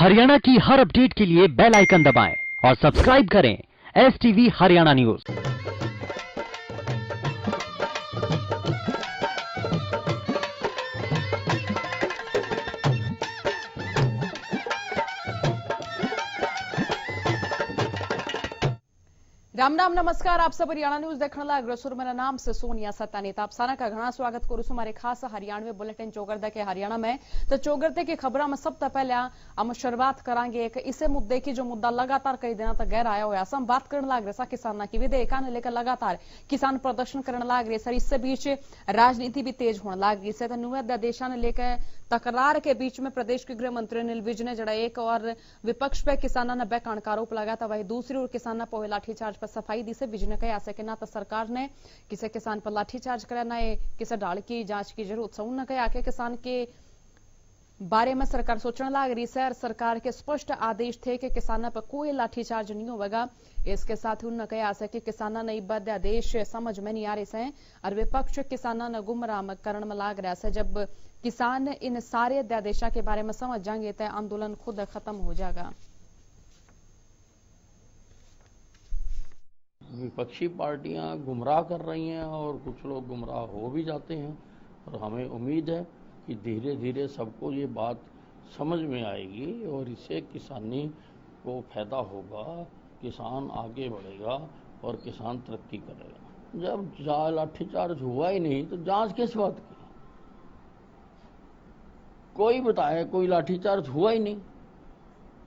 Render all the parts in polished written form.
हरियाणा की हर अपडेट के लिए बेल आइकन दबाएं और सब्सक्राइब करें STV हरियाणा न्यूज। राम राम नमस्कार। आप सब हरियाणा न्यूज देखने लाग रसोर। मेरा नाम से सोनिया सत्तानीत। आप सारा का घना स्वागत करूँ हमारे खास हरियाणवी बुलेटिन चौगरदा के हरियाणा में। तो चौगरदे की खबर में सबसे पहले हम शुरुआत करांगे एक इसे मुद्दे की जो मुद्दा लगातार कई दिनों तक गहर आया हुआ। हम बात करने लाग रहे किसानों की विधेयक ने लेकर लगातार किसान प्रदर्शन करने लाग रहे सर। इससे बीच राजनीति भी तेज होने लाग रही है। तो न्यू अध्यादेशा ने लेकर तकरार के बीच में प्रदेश के गृह मंत्री अनिल विज ने जड़ा एक और विपक्ष पे किसानों ने बैकान का आरोप लगा था, वही दूसरी ओर किसानों पर लाठीचार्ज पर सफाई दी से विज ने कहा कि ना तो सरकार ने किसी किसान पर लाठीचार्ज करा, ना किसी ढाल की जांच की जरूरत। उन्होंने कहा कि किसान के बारे में सरकार सोचने लग रही है और सरकार के स्पष्ट आदेश थे कि किसानों पर कोई लाठीचार्ज नहीं होगा। इसके साथ ही उन्होंने कहा कि किसानों ने अध्यादेश समझ में नहीं आ रहे हैं और विपक्ष किसानों ने गुमराह करने में लग रहा है। जब किसान इन सारे अध्यादेशों के बारे में समझ जाएंगे तो आंदोलन खुद खत्म हो जाएगा। विपक्षी पार्टियां गुमराह कर रही हैं और कुछ लोग गुमराह हो भी जाते हैं, और हमें उम्मीद है कि धीरे धीरे सबको ये बात समझ में आएगी और इससे किसानी को फायदा होगा, किसान आगे बढ़ेगा और किसान तरक्की करेगा। जब लाठीचार्ज हुआ ही नहीं तो जांच किस बात की? कोई बताए कोई लाठीचार्ज हुआ ही नहीं,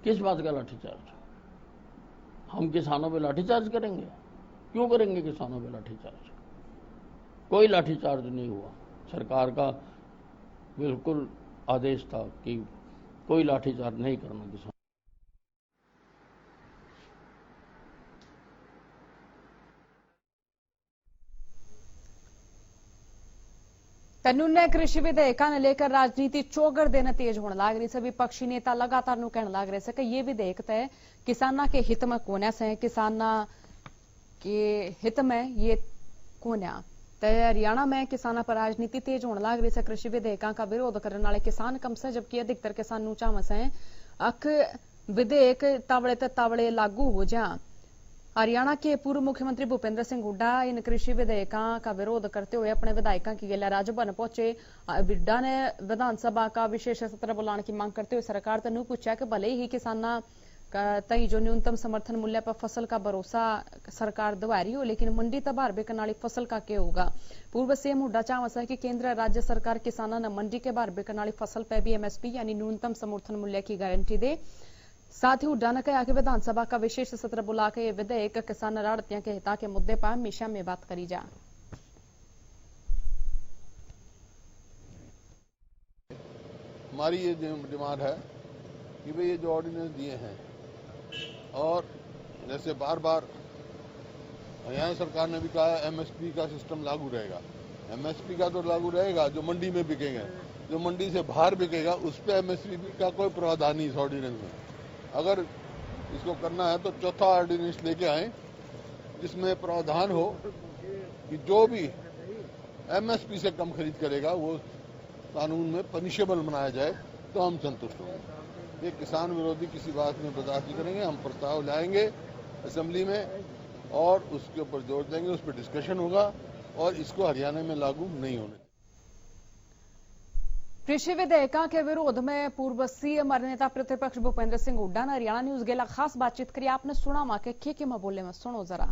किस बात का लाठीचार्ज? हम किसानों पे लाठीचार्ज करेंगे? क्यों करेंगे किसानों पे लाठीचार्ज? कोई लाठीचार्ज नहीं हुआ। सरकार का बिल्कुल आदेश था कि कोई लाठीचार्ज नहीं करना किसान। कानून कृषि विधेयक ने लेकर राजनीति चौगर देने तेज होने लग रही है। विपक्षी नेता लगातार नु कहने लग रहे हैं कि ये विधेयक तय किसानों के हित में कोने से, किसानों के हित में ये कोने तय। हरियाणा में किसानों पर राजनीति तेज होने लग रही है। कृषि विधेयकों का विरोध करने वाले किसान कम से, जबकि अधिकतर किसान ऊंचा मसे अख विधेयक तावड़े लागू हो जा। हरियाणा के पूर्व मुख्यमंत्री भूपेंद्र सिंह हुड्डा इन कृषि विधेयकों का विरोध करते हुए अपने विधायकों की गैला राजभवन पहुंचे। हुड्डा ने विधानसभा का विशेष सत्र बुलाने की मांग करते हुए सरकार से पूछा कि भले ही किसानों तई जो न्यूनतम समर्थन मूल्य पर फसल का भरोसा सरकार दवा रही हो, लेकिन मंडी तबार बिकने वाली फसल का क्या होगा? पूर्व सीएम हुड्डा चाहता है कि केंद्र राज्य सरकार किसानों ने मंडी के बाहर बिकने वाली फसल पर भी MSP यानी न्यूनतम समर्थन मूल्य की गारंटी दे। साथ ही हुड्डा ने कहा कि विधानसभा का विशेष सत्र बुलाकर यह विधेयक किसान आड़तियों के हित के मुद्दे पर हमेशा में बात करी जा। हमारी ये डिमांड है कि भाई ये जो ऑर्डिनेंस दिए हैं, और जैसे बार बार हरियाणा सरकार ने भी कहा MSP का सिस्टम लागू रहेगा। MSP का तो लागू रहेगा जो मंडी में बिकेंगे, जो मंडी से बाहर बिकेगा उस पर MSP का कोई प्रावधान नहीं इस ऑर्डिनेंस में। अगर इसको करना है तो चौथा ऑर्डिनेंस लेके आए जिसमें प्रावधान हो कि जो भी MSP से कम खरीद करेगा वो कानून में पनिशेबल बनाया जाए, तो हम संतुष्ट होंगे। ये किसान विरोधी किसी बात में बर्दाश्त नहीं करेंगे। हम प्रस्ताव लाएंगे असेंबली में और उसके ऊपर जोर देंगे, उस पर डिस्कशन होगा और इसको हरियाणा में लागू नहीं होने। कृषि विधेयकों के विरोध में पूर्व सीएम और नेता प्रतिपक्ष भूपेंद्र सिंह हुड्डा ने हरियाणा न्यूज गेला खास बातचीत करी। आपने सुना वहां के में बोले में सुनो जरा।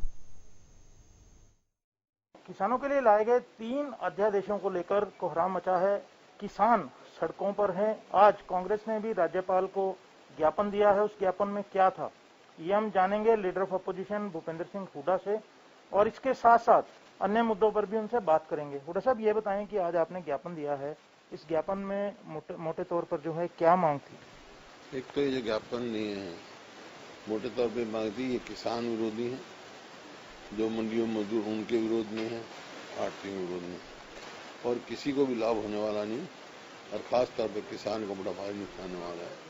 किसानों के लिए लाए गए 3 अध्यादेशों को लेकर कोहराम मचा है। किसान सड़कों पर हैं। आज कांग्रेस ने भी राज्यपाल को ज्ञापन दिया है। उस ज्ञापन में क्या था ये हम जानेंगे leader of opposition Bhupendra Singh Hooda से, और इसके साथ साथ अन्य मुद्दों पर भी उनसे बात करेंगे। हुड्डा साहब, ये बताएं कि आज आपने ज्ञापन दिया है, इस ज्ञापन में मोटे तौर पर जो है क्या मांग थी? एक तो ये ज्ञापन नहीं है, मोटे तौर पे मांग थी, ये किसान विरोधी है, जो मंडियों मजदूर उनके विरोध में है, आड़तियों विरोध में, और किसी को भी लाभ होने वाला नहीं, और खास तौर पे किसान को बड़ा भारी नुकसान होने वाला है।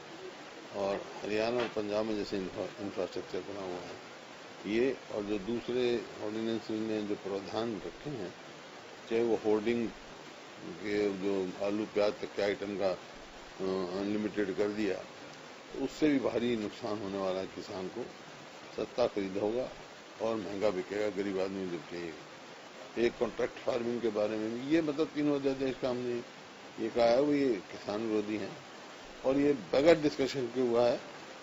और हरियाणा और पंजाब में जैसे इंफ्रास्ट्रक्चर बना हुआ है ये, और जो दूसरे ऑर्डिनेंस में जो प्रावधान रखे हैं, चाहे वो होर्डिंग के जो आलू प्याज तक के आइटम का अनलिमिटेड कर दिया, तो उससे भी भारी नुकसान होने वाला है किसान को। सस्ता खरीद होगा और महंगा बिकेगा, गरीब आदमी जब चाहिएगा। एक कॉन्ट्रैक्ट फार्मिंग के बारे में भी ये मतलब तीनों अध्यादेश का हमने ये कहा है वो ये किसान विरोधी हैं और ये बगैर डिस्कशन के हुआ है।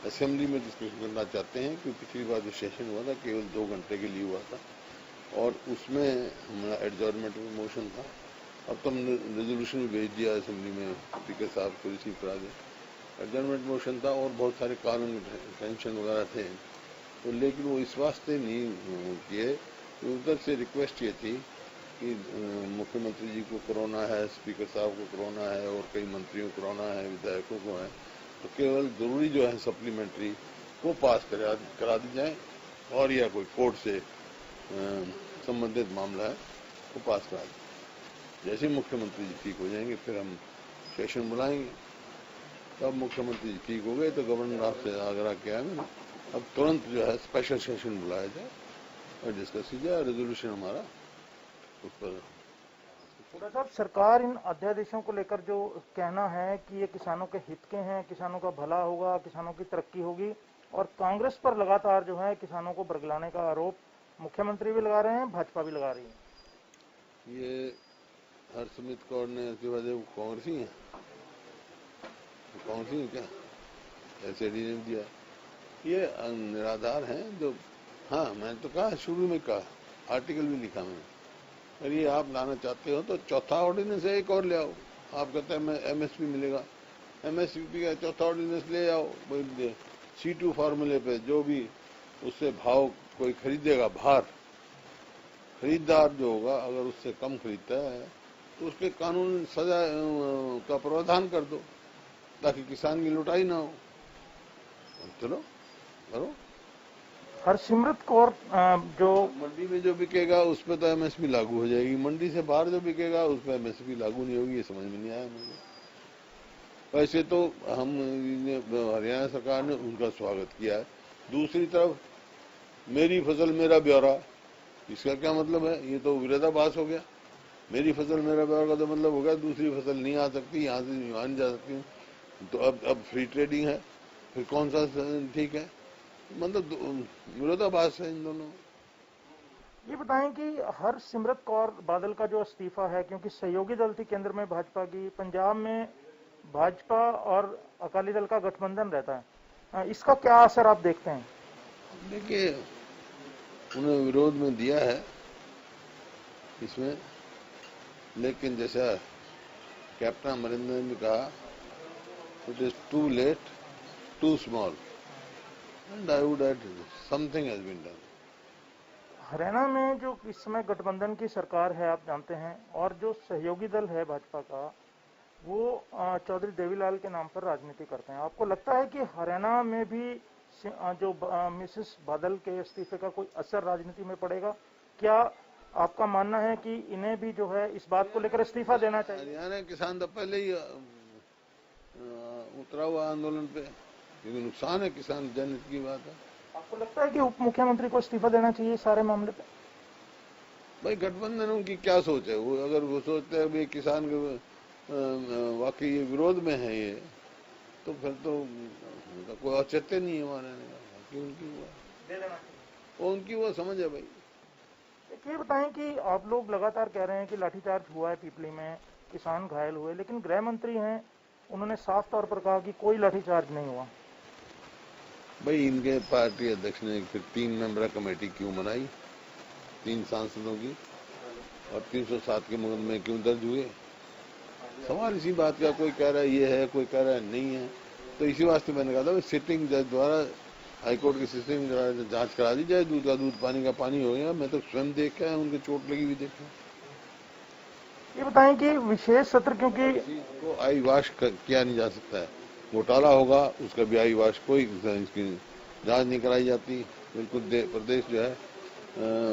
असेंबली में डिस्कशन करना चाहते हैं क्योंकि पिछली बार जो सेशन हुआ था केवल 2 घंटे के लिए हुआ था और उसमें हमारा एडजॉर्नमेंट मोशन था। अब तो हमने रेजोल्यूशन भी भेज दिया असेंबली में, स्पीकर साहब को रिसीव करा दे। एडजॉर्नमेंट मोशन था और बहुत सारे कानून टेंशन वगैरह थे, तो लेकिन वो इस वास्ते नहीं किए। तो उधर से रिक्वेस्ट ये थी कि मुख्यमंत्री जी को कोरोना है, स्पीकर साहब को कोरोना है और कई मंत्रियों को कोरोना है, विधायकों को है, तो केवल जरूरी जो है सप्लीमेंट्री वो पास करा दी जाए और या कोई कोर्ट से संबंधित मामला है वो पास करा दी। जैसे मुख्यमंत्री जी ठीक हो जाएंगे फिर हम सेशन बुलाएंगे। तब मुख्यमंत्री जी ठीक हो गए तो गवर्नर आपसे आग्रह किया है मैंने, अब तुरंत जो है स्पेशल सेशन बुलाया जाए और डिस्कस की जाए। रेजोल्यूशन हमारा उस पर। साहब, सरकार इन अध्यादेशों को लेकर जो कहना है कि ये किसानों के हित के हैं, किसानों का भला होगा, किसानों की तरक्की होगी, और कांग्रेस पर लगातार जो है किसानों को बरगलाने का आरोप मुख्यमंत्री भी लगा रहे हैं, भाजपा भी लगा रही है। ये हरसिमरत कौर ने इसके बाद कांग्रेसी है, कांग्रेसी है क्या? ऐसे ने दिया, ये निराधार हैं जो। हाँ, मैंने तो कहा शुरू में कहा, आर्टिकल भी लिखा मैंने, अगर ये आप लाना चाहते हो तो चौथा ऑर्डिनेंस है एक और ले आओ। आप कहते हैं एमएसपी मिलेगा, एमएसपी का चौथा ऑर्डिनेंस ले आओ। C2 फार्मूले पे जो भी उससे भाव कोई खरीदेगा, भार खरीदार जो होगा अगर उससे कम खरीदता है तो उसके कानून सजा का प्रावधान कर दो ताकि किसान की लुटाई ना हो। चलो करो। हरसिमरत कौर जो मंडी में जो बिकेगा उस पर तो एमएसपी लागू हो जाएगी, मंडी से बाहर जो बिकेगा उस पर एमएसपी लागू नहीं होगी, ये समझ में नहीं आया मुझे। वैसे तो हम हरियाणा सरकार ने उनका स्वागत किया है। दूसरी तरफ मेरी फसल मेरा ब्यौरा, इसका क्या मतलब है? ये तो विरोधाभास हो गया। मेरी फसल मेरा ब्यौरा का तो मतलब हो गया दूसरी फसल नहीं आ सकती, यहाँ से नहीं जा सकती हूँ, तो अब फ्री ट्रेडिंग है, फिर कौन सा ठीक है? मतलब विरोधाभास है इन दोनों। ये बताएं कि हरसिमरत कौर बादल का जो इस्तीफा है, क्योंकि सहयोगी दल थी केंद्र में भाजपा की, पंजाब में भाजपा और अकाली दल का गठबंधन रहता है, इसका क्या असर आप देखते हैं? देखिए, उन्हें विरोध में दिया है इसमें, लेकिन जैसा कैप्टन अमरिंदर ने भी कहा, it is too late too small and I would add something has been done. Haryana में जो इस समय गठबंधन की सरकार है आप जानते हैं, और जो सहयोगी दल है भाजपा का वो चौधरी देवीलाल के नाम पर राजनीति करते हैं। आपको लगता है कि हरियाणा में भी जो मिसेस बादल के इस्तीफे का कोई असर राजनीति में पड़ेगा? क्या आपका मानना है कि इन्हें भी जो है इस बात को लेकर इस्तीफा देना चाहिए? हरियाणा किसान तो पहले ही उतरा हुआ आंदोलन पे, क्योंकि नुकसान है किसान, जनहित की बात है। आपको लगता है कि उप मुख्यमंत्री को इस्तीफा देना चाहिए सारे मामले पे? भाई गठबंधन उनकी क्या सोच है? वो अगर वो सोचते हैं भाई किसान के वाकई ये विरोध में है ये, तो फिर तो कोई औचित्य नहीं है हमारे कि उनकी वो उनकी वो समझ है भाई। ये बताएं कि आप लोग लगातार कह रहे हैं कि लाठीचार्ज हुआ है पीपली में, किसान घायल हुए, लेकिन गृह मंत्री हैं, उन्होंने साफ तौर पर कहा कि कोई लाठीचार्ज नहीं हुआ। भाई इनके पार्टी अध्यक्ष ने फिर 3 मेंबर कमेटी क्यों बनाई, 3 सांसदों की, और 307 के मुकदमे क्यों दर्ज हुए? सवाल इसी बात का, कोई कह रहा है ये है, कोई कह रहा है नहीं है। तो इसी वास्ते मैंने कहा था सिटिंग जज द्वारा, हाईकोर्ट की सिस्टम द्वारा जांच करा दी जाए। दूध का दूध, पानी का पानी हो गया। मैं तो स्वयं देख के उनके चोट लगी हुई देखा। ये बताएं कि विशेष सत्र, क्योंकि को आई वाश किया नहीं जा सकता है, घोटाला होगा उसका भी आई वाश, कोई इसकी जांच नहीं कराई जाती। बिल्कुल प्रदेश जो है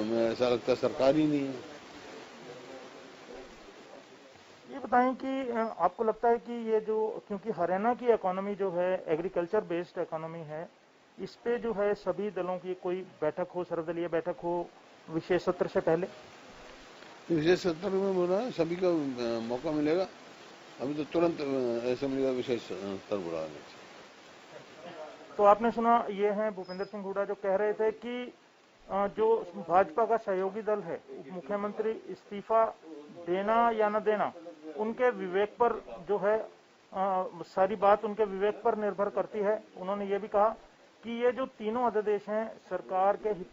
मैं ऐसा लगता है सरकार ही नहीं है। ये बताएं कि आपको लगता है कि ये जो, क्योंकि हरियाणा की इकोनॉमी जो है एग्रीकल्चर बेस्ड इकोनॉमी है, इस पे जो है सभी दलों की कोई बैठक हो, सर्वदलीय बैठक हो विशेष सत्र से पहले? विशेष सत्र में बोला सभी का मौका मिलेगा। अभी तो तुरंत असेंबली का विशेष सत्र बुला तो आपने सुना, ये हैं भूपेंद्र सिंह हुड्डा जो कह रहे थे कि जो भाजपा का सहयोगी दल है, मुख्यमंत्री इस्तीफा देना या न देना उनके विवेक पर जो है, सारी बात उनके विवेक पर निर्भर करती है। उन्होंने ये भी कहा कि ये जो तीनों अध्यादेश हैं सरकार के हित,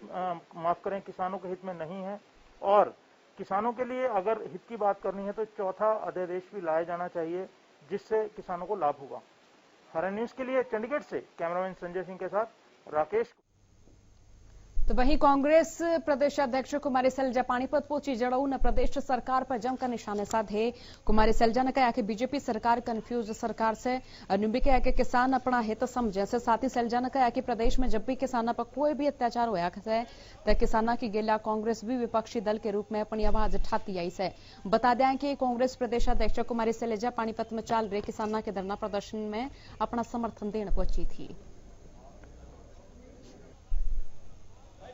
माफ करें, किसानों के हित में नहीं है, और किसानों के लिए अगर हित की बात करनी है तो चौथा अध्यादेश भी लाया जाना चाहिए जिससे किसानों को लाभ होगा। हरियाणा न्यूज के लिए चंडीगढ़ से कैमरामैन संजय सिंह के साथ राकेश। तो वहीं कांग्रेस प्रदेश अध्यक्ष कुमारी सैलजा पानीपत पहुंची, जड़ऊ ने प्रदेश सरकार पर जमकर निशाने साधे। कुमारी सैलजा ने कहा कि बीजेपी सरकार कंफ्यूज सरकार से, अनुबी कहा कि किसान अपना हित समझे से। साथ ही सैलजा ने कहा कि प्रदेश में जब भी किसानों पर कोई भी अत्याचार होया है तो किसानों की गेला कांग्रेस भी विपक्षी दल के रूप में अपनी आवाज उठाती आई से। बता दें कि कांग्रेस प्रदेश अध्यक्ष कुमारी सैलजा पानीपत में चल रहे किसानों के धरना प्रदर्शन में अपना समर्थन देने पहुंची थी।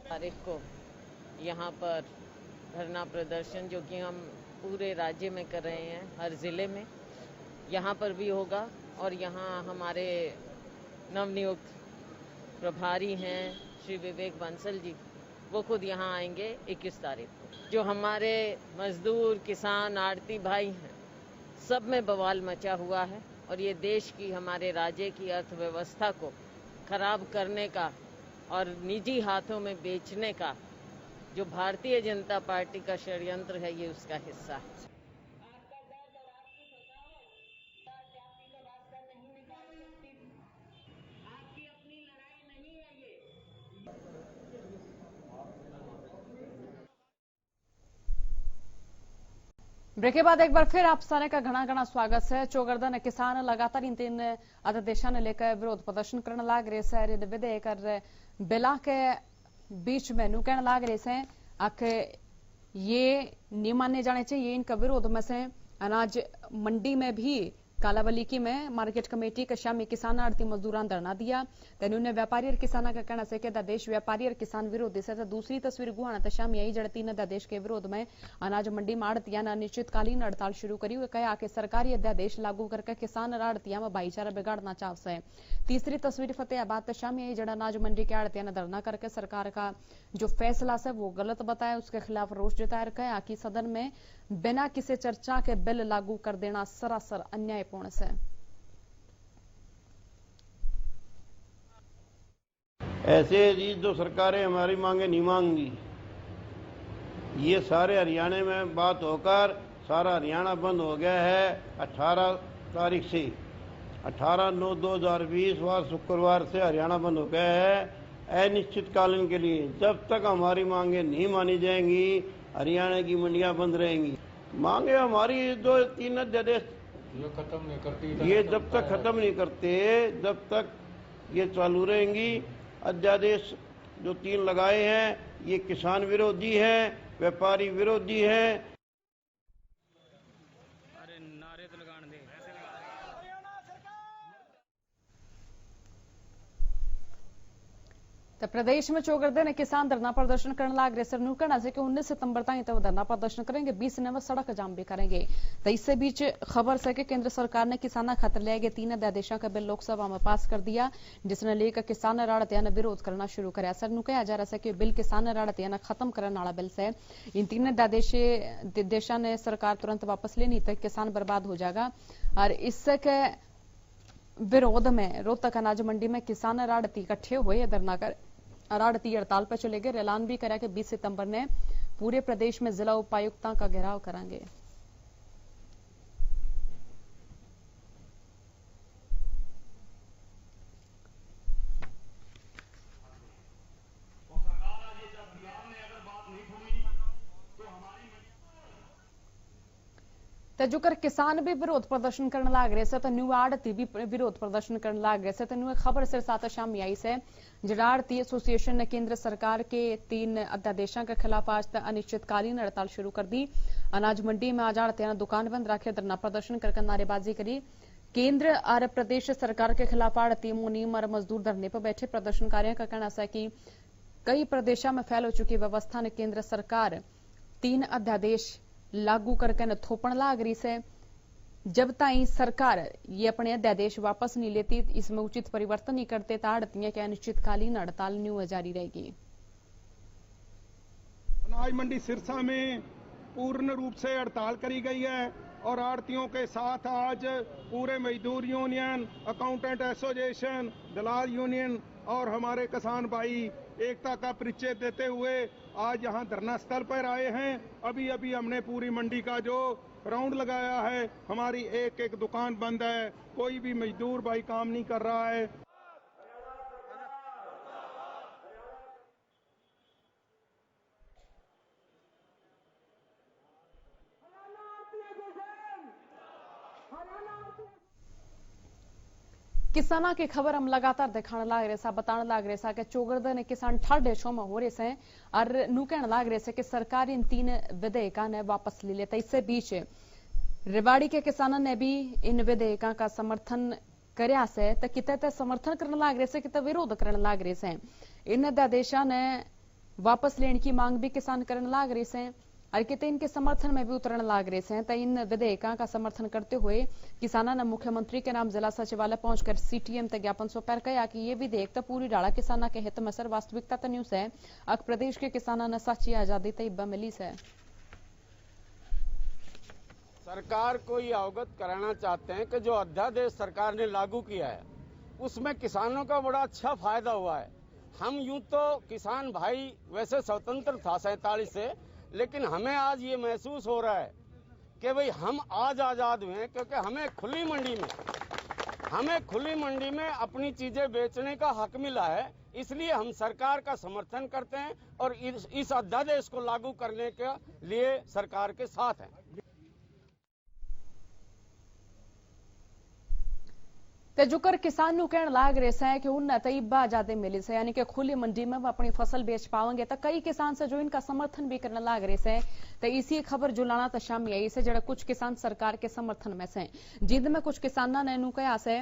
तारीख को यहाँ पर धरना प्रदर्शन जो कि हम पूरे राज्य में कर रहे हैं, हर जिले में यहाँ पर भी होगा। और यहाँ हमारे नवनियुक्त प्रभारी हैं श्री विवेक बंसल जी, वो खुद यहाँ आएंगे 21 तारीख को। जो हमारे मजदूर, किसान, आड़ती भाई हैं, सब में बवाल मचा हुआ है और ये देश की, हमारे राज्य की अर्थव्यवस्था को खराब करने का और निजी हाथों में बेचने का जो भारतीय जनता पार्टी का षड्यंत्र है, ये उसका हिस्सा है। ब्रेक के बाद एक बार फिर आप सारे का घना घना स्वागत है। चौगरदन किसान लगातार इन 3 अध्यादेशों ने लेकर विरोध प्रदर्शन करने लग रहे हैं। विधेयक बिला के बीच में नु कहने लग रहे हैं कि ये नहीं माने जाने चाहिए। इनका विरोध में से अनाज मंडी में भी कालावलीकी में मार्केट कमेटी के शामी किसान आड़ती मजदूरान धरना दिया। उन्होंने व्यापारी और किसाना का कहना है कि अध्यादेश व्यापारी और किसान विरोधी से। दूसरी तस्वीर गुहाना शामी आई जड़ 3 अध्यादेश के विरोध में अनाज मंडी में आड़तियां ने अनिश्चितकालीन हड़ताल शुरू करी हुई। कहा कि सरकारी अध्यादेश लागू करके किसान और आड़तियां में भाईचारा बिगाड़ना चाहते हैं। तीसरी तस्वीर फतेहाबाद शामी आई जड़ अनाज मंडी के आड़तियां ने धरना करके सरकार का जो फैसला है वो गलत बताया, उसके खिलाफ रोष जताया। कहा कि सदन में बिना किसी चर्चा के बिल लागू कर देना सरासर अन्यायपूर्ण है। ऐसे जी जो सरकारें हमारी मांगे नहीं मांगी, ये सारे हरियाणा में बात होकर सारा हरियाणा बंद हो गया है 18 तारीख से। 18/9/2020 वार शुक्रवार से हरियाणा बंद हो गया है अनिश्चितकालीन के लिए। जब तक हमारी मांगे नहीं मानी जाएंगी हरियाणा की मंडियां बंद रहेंगी। मांगे हमारी जो 3 अध्यादेश ये खत्म नहीं करती, ये जब तक खत्म नहीं करते जब तक ये चालू रहेंगी। अध्यादेश जो 3 लगाए हैं ये किसान विरोधी है, व्यापारी विरोधी है। अरे नारे तो लगाने दे। तो प्रदेश में चौगरदे ने किसान धरना प्रदर्शन करने लग रहे। सरनू कहना है कि 19 सितंबर तक तो धरना प्रदर्शन करेंगे, 20 नवंबर सड़क जाम भी करेंगे। तो इससे बीच खबर है कि केंद्र सरकार ने किसाना खातर ले गए 3 अध्यादेशों का बिल लोकसभा में पास कर दिया, जिसने लेकर किसान और आड़तियां ने विरोध करना शुरू कराया। सरनू कहा जा रहा है कि बिल किसान और आड़तियां खत्म करने वाला बिल से। इन 3 अध्यादेशों ने सरकार तुरंत वापस लेनी तक किसान बर्बाद हो जाएगा। और इसके विरोध में रोहतक अनाज मंडी में किसान और आड़ती इकट्ठे हुए धरना कर आड़ती हड़ताल पर चले गए। ऐलान भी करा कि 20 सितंबर ने पूरे प्रदेश में जिला उपायुक्तों का घेराव करेंगे। तो जोकर किसान भी विरोध प्रदर्शन करने लग रहे तो न्यू आड़ती भी विरोध प्रदर्शन करने लग रहे तो न्यू खबर से साथ शाम आई से जिला आड़ती एसोसिएशन ने केंद्र सरकार के 3 अध्यादेशों के खिलाफ आज तक अनिश्चितकालीन हड़ताल शुरू कर दी। अनाज मंडी में आज आड़तियां दुकान बंद रखे, धरना प्रदर्शन करके नारेबाजी करी। केंद्र और प्रदेश सरकार के खिलाफ आड़ती, मुनीम और मजदूर धरने पर बैठे। प्रदर्शनकारियों का कहना है कि कई प्रदेशों में फैल चुकी व्यवस्था ने केंद्र सरकार 3 अध्यादेश लागू करके न थोपण लाग रही से। जब ताई सरकार ये अपने अध्यादेश वापस नहीं लेती, इसमें उचित परिवर्तन नहीं करते, तो आड़तियां क्या अनिश्चितकालीन हड़ताल न्यू जारी रहेगी। अनाज मंडी सिरसा में पूर्ण रूप से हड़ताल करी गई है और आड़तियों के साथ आज पूरे मजदूर यूनियन, अकाउंटेंट एसोसिएशन, दलाल यूनियन और हमारे किसान भाई एकता का परिचय देते हुए आज यहाँ धरना स्थल पर आए हैं। अभी अभी हमने पूरी मंडी का जो राउंड लगाया है, हमारी एक एक दुकान बंद है, कोई भी मजदूर भाई काम नहीं कर रहा है। किसाना की खबर हम लगातार दिखाने लाग रहे सा, बताने लाग रहे सा कि चौगरदा ने किसान ठंड देशों में हो रहे से और नू कहने लाग रहे से कि सरकार इन 3 विधेयकों ने वापस ले लेता। इससे बीच रेवाड़ी के किसानों ने भी इन विधेयकों का समर्थन करया से, तो किते समर्थन करने लाग रहे से, किते विरोध करने लाग रहे से। इन अध्यादेशों ने वापस लेने की मांग भी किसान करने लाग रहे से और किते इनके समर्थन में भी उतरने लाग रहे हैं। तो इन विधेयकों का समर्थन करते हुए किसानों ने मुख्यमंत्री के नाम जिला सचिवालय पहुंचकर सीटीएम तक ज्ञापन सौंपकर कहा कि ये विधेयक तो पूरी डाला किसानों के हित में सर, वास्तविकता तो न्यूज है अक प्रदेश के किसानों ने सच्ची आजादी तक मिली से। सरकार को ये अवगत कराना चाहते हैं कि जो अध्यादेश सरकार ने लागू किया है उसमें किसानों का बड़ा अच्छा फायदा हुआ है। हम यूं तो किसान भाई वैसे स्वतंत्र था 47 से, लेकिन हमें आज ये महसूस हो रहा है कि भाई हम आज आजाद हुए हैं, क्योंकि हमें खुली मंडी में अपनी चीजें बेचने का हक मिला है। इसलिए हम सरकार का समर्थन करते हैं और इस अध्यादेश को लागू करने के लिए सरकार के साथ हैं। जुकर किसान नु कहने लाग रहे हैं कि उन्हें तो इब्बा आजादी मिली से, यानी कि खुली मंडी में वो अपनी फसल बेच पाएंगे। तो कई किसान से जो इनका समर्थन भी करने लाग रहे हैं। तो इसी खबर जुलाना तो शामी आई से, जरा कुछ किसान सरकार के समर्थन में से, जिद में कुछ किसानों ने नु कहा से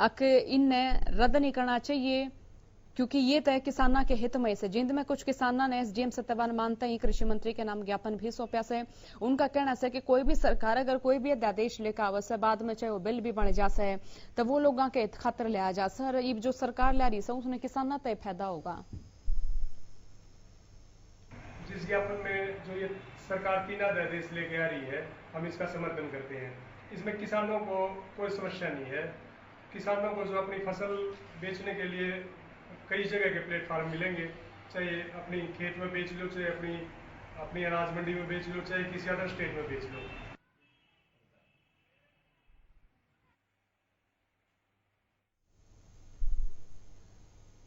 अक इन्हें रद्द नहीं करना चाहिए क्योंकि ये तय किसानों के हित में से। जिंद में कुछ किसानों ने एसडीएम सत्यवान मानते ही कृषि मंत्री के नाम ज्ञापन भी सौंपा से। उनका कहना है कि कोई भी सरकार अगर कोई भी अध्यादेश लेकर आवे से, बाद में चाहे वो बिल भी बन जाता है, तो वो लोगों के हित खातर ले आ जा सर। ये जो सरकार ला रही है उसने किसानों तय फायदा होगा। जिस ज्ञापन में जो ये सरकार 3 अध्यादेश लेके आ रही है, हम इसका समर्थन करते हैं। इसमें किसानों को कोई समस्या नहीं है। किसानों को जो अपनी फसल बेचने के लिए कई जगह के प्लेटफॉर्म मिलेंगे, चाहे अपनी खेत में बेच लो, चाहे अपनी अनाज मंडी में बेच लो, चाहे किसी अदर स्टेट में बेच लो।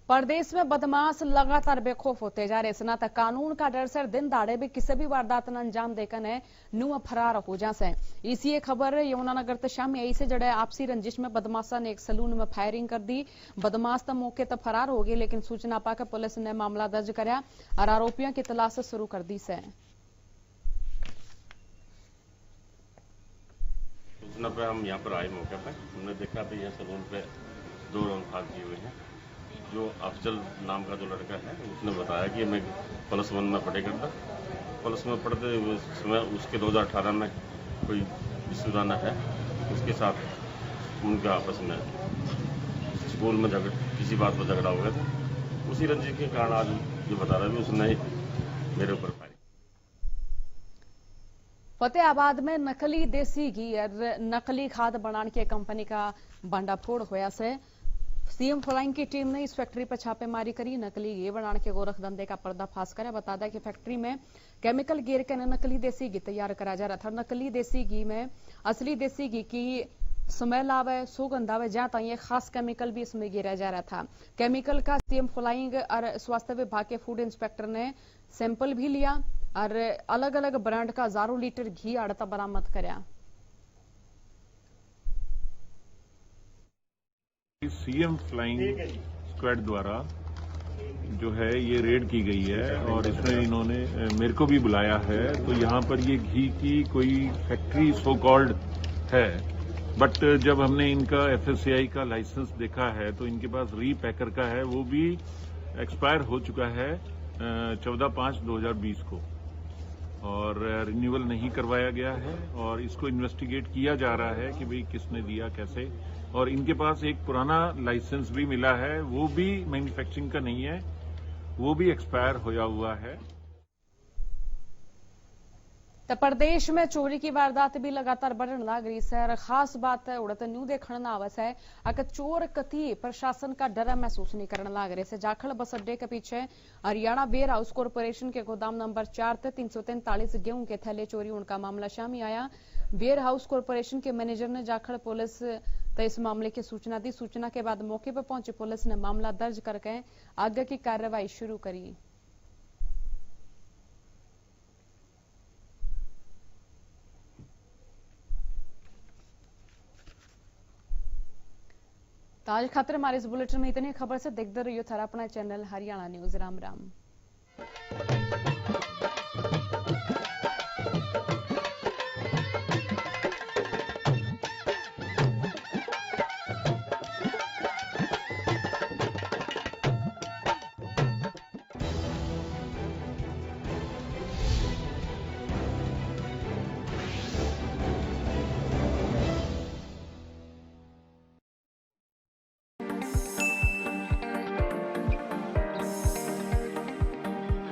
प्रदेश में बदमाश लगातार बेखौफ होते जा रहे हैं। ना तो कानून का डर से दिन दाड़े भी किसी भी वारदात न अंजाम देकर नुआ फरार हो जासे। इसी एक खबर यमुनानगर तो शाम आई से, जड़े आपसी रंजिश में बदमाशा ने एक सलून में फायरिंग कर दी। बदमाश तो मौके तक फरार हो गए, लेकिन सूचना पाकर पुलिस ने मामला दर्ज कराया और आरोपियों की तलाश शुरू कर दी से। सूचना पे हम यहाँ पर आए मौके पे, हमने देखा भी यहाँ सलून पे 2 रंग फाग किए हुए हैं। जो अफजल नाम का जो लड़का है उसने बताया कि मैं +1 में पढ़े करता, प्लस में पढ़ते समय उसके 2018 में कोई विश्वदाना है, उसके साथ उनका आपस में स्कूल में किसी बात पर झगड़ा हो गया था। उसी रंजिश के कारण आज जो बता रहा है उसने मेरे ऊपर फायरिंग। फतेहाबाद में नकली देसी घी और नकली खाद बनाने की कंपनी का भंडाफोड़ होया से। सीएम फ्लाइंग की टीम ने इस फैक्ट्री पर छापेमारी करी, नकली घी बनाने के गोरख धंधे का पर्दाफाश करा। बता दें कि फैक्ट्री में केमिकल गिर के नकली देसी घी तैयार करा जा रहा था। नकली देसी घी में असली देसी घी की स्मेल आवे, सुगंध आवे, जहां तक ये खास केमिकल भी इसमें गिरा जा रहा था। केमिकल का सीएम फ्लाइंग और स्वास्थ्य विभाग के फूड इंस्पेक्टर ने सैंपल भी लिया और अलग अलग ब्रांड का 1000 लीटर घी आड़ता बरामद कराया। सीएम फ्लाइंग स्क्वाड द्वारा जो है ये रेड की गई है और इसमें इन्होंने मेरे को भी बुलाया है। तो यहाँ पर ये घी की कोई फैक्ट्री सो कॉल्ड है, बट जब हमने इनका FSCI का लाइसेंस देखा है तो इनके पास रीपैकर का है, वो भी एक्सपायर हो चुका है 14/5/2020 को। और रिन्यूअल नहीं करवाया गया है और इसको इन्वेस्टिगेट किया जा रहा है कि भाई किसने दिया, कैसे। और इनके पास एक पुराना लाइसेंस भी मिला है, वो भी मैन्युफैक्चरिंग का नहीं है, वो भी एक्सपायर होया हुआ है। तो प्रदेश में चोरी की वारदात भी लगातार बढ़ने लग रही है और खास बात है उड़त न्यू देखने ना आवस है अगर चोर कति प्रशासन का डर महसूस नहीं करने लग रहे से जाखड़ बस अड्डे के पीछे हरियाणा वेयर हाउस कॉरपोरेशन के गोदाम नंबर 4 ते 343 गेहूं के थैले चोरी उनका मामला सामने आया। वेयर हाउस कॉरपोरेशन के मैनेजर ने जाखड़ पुलिस तो इस मामले की सूचना दी। सूचना के बाद मौके पर पहुंची पुलिस ने मामला दर्ज करके आगे की कार्रवाई शुरू करी। तो आज खातिर हमारे इस बुलेटिन में इतनी खबर से देखते रहिए थारा अपना चैनल हरियाणा न्यूज। राम राम।